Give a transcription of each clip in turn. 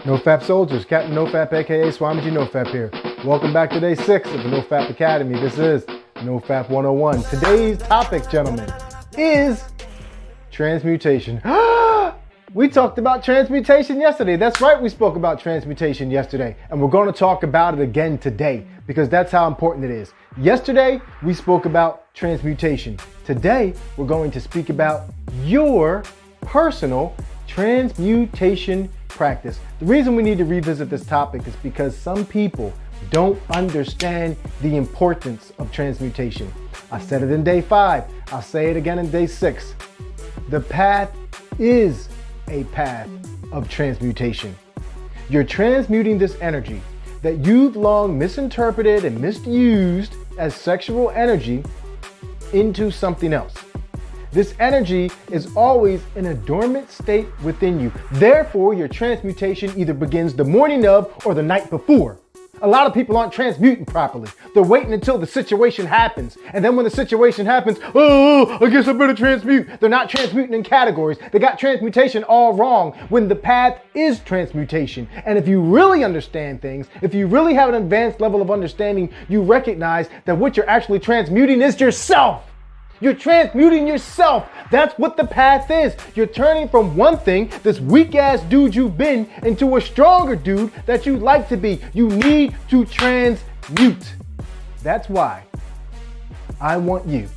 Nofap soldiers, Captain Nofap aka Swamiji Nofap here. Welcome back to day 6 of the Nofap Academy. This is Nofap 101. Today's topic, gentlemen, is transmutation. We talked about transmutation yesterday. That's right, we spoke about transmutation yesterday. And we're going to talk about it again today because that's how important it is. Yesterday, we spoke about transmutation. Today, we're going to speak about your personal transmutation practice. The reason we need to revisit this topic is because some people don't understand the importance of transmutation. I said it in day 5. I'll say it again in day 6. The path is a path of transmutation. You're transmuting this energy that you've long misinterpreted and misused as sexual energy into something else. This energy is always in a dormant state within you. Therefore, your transmutation either begins the morning of or the night before. A lot of people aren't transmuting properly. They're waiting until the situation happens. And then when the situation happens, I guess I better transmute. They're not transmuting in categories. They got transmutation all wrong when the path is transmutation. And if you really understand things, if you really have an advanced level of understanding, you recognize that what you're actually transmuting is yourself. You're transmuting yourself. That's what the path is. You're turning from one thing, this weak ass dude you've been, into a stronger dude that you'd like to be. You need to transmute. That's why I want you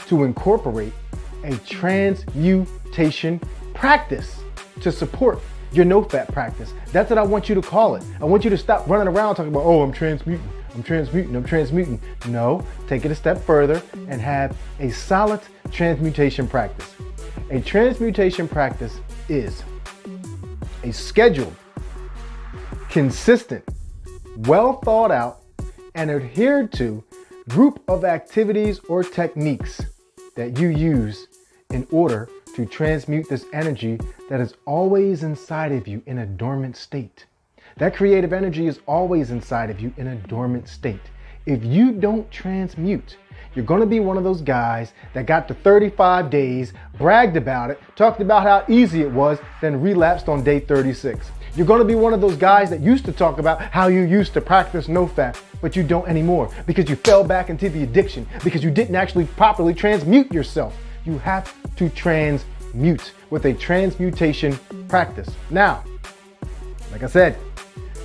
to incorporate a transmutation practice to support your Nofap practice. That's what I want you to call it. I want you to stop running around talking about, I'm transmuting. I'm transmuting. No, take it a step further and have a solid transmutation practice. A transmutation practice is a scheduled, consistent, well thought out, and adhered to group of activities or techniques that you use in order to transmute this energy that is always inside of you in a dormant state. That creative energy is always inside of you in a dormant state. If you don't transmute, you're going to be one of those guys that got to 35 days, bragged about it, talked about how easy it was, then relapsed on day 36. You're going to be one of those guys that used to talk about how you used to practice Nofap, but you don't anymore because you fell back into the addiction, because you didn't actually properly transmute yourself. You have to transmute with a transmutation practice. Now, like I said,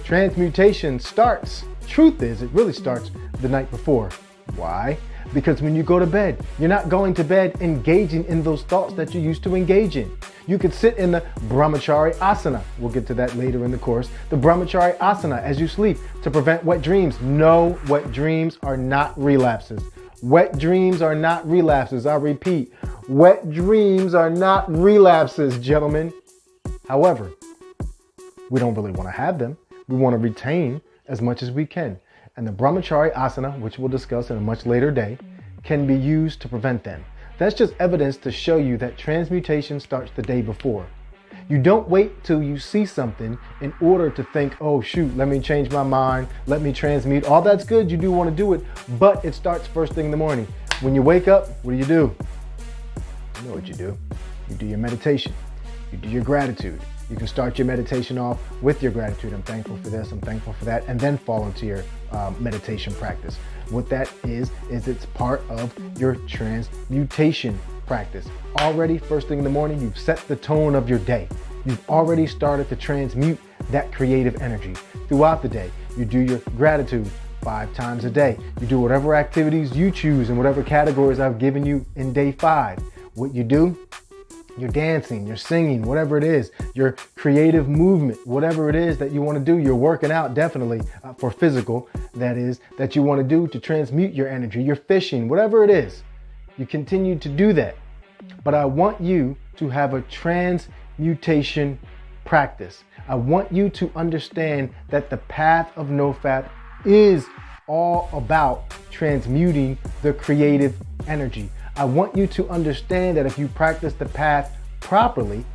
transmutation starts, truth is, it really starts the night before. Why? Because when you go to bed, you're not going to bed engaging in those thoughts that you used to engage in. You could sit in the brahmachari asana. We'll get to that later in the course. The brahmachari asana as you sleep to prevent wet dreams. No, wet dreams are not relapses. Wet dreams are not relapses. I repeat, wet dreams are not relapses, gentlemen. However, we don't really want to have them. We want to retain as much as we can. And the brahmachari asana, which we'll discuss in a much later day, can be used to prevent them. That's just evidence to show you that transmutation starts the day before. You don't wait till you see something in order to think, oh shoot, let me change my mind, let me transmute. All that's good, you do want to do it, but it starts first thing in the morning. When you wake up, what do? You know what you do. You do your meditation. You do your gratitude. You can start your meditation off with your gratitude. I'm thankful for this, I'm thankful for that, and then fall into your meditation practice. What that is it's part of your transmutation practice. Already, first thing in the morning, you've set the tone of your day. You've already started to transmute that creative energy. Throughout the day, you do your gratitude 5 times a day. You do whatever activities you choose in whatever categories I've given you in day 5. What you do, you're dancing, you're singing, whatever it is, your creative movement, whatever it is that you want to do, you're working out definitely for physical, that is, that you want to do to transmute your energy, you're fishing, whatever it is, you continue to do that. But I want you to have a transmutation practice. I want you to understand that the path of Nofap is all about transmuting the creative energy. I want you to understand that if you practice the path properly,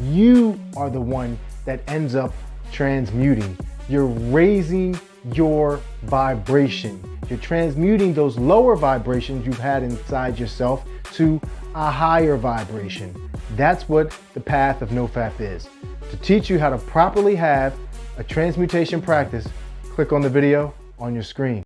you are the one that ends up transmuting. You're raising your vibration. You're transmuting those lower vibrations you've had inside yourself to a higher vibration. That's what the path of Nofap is. To teach you how to properly have a transmutation practice, click on the video on your screen.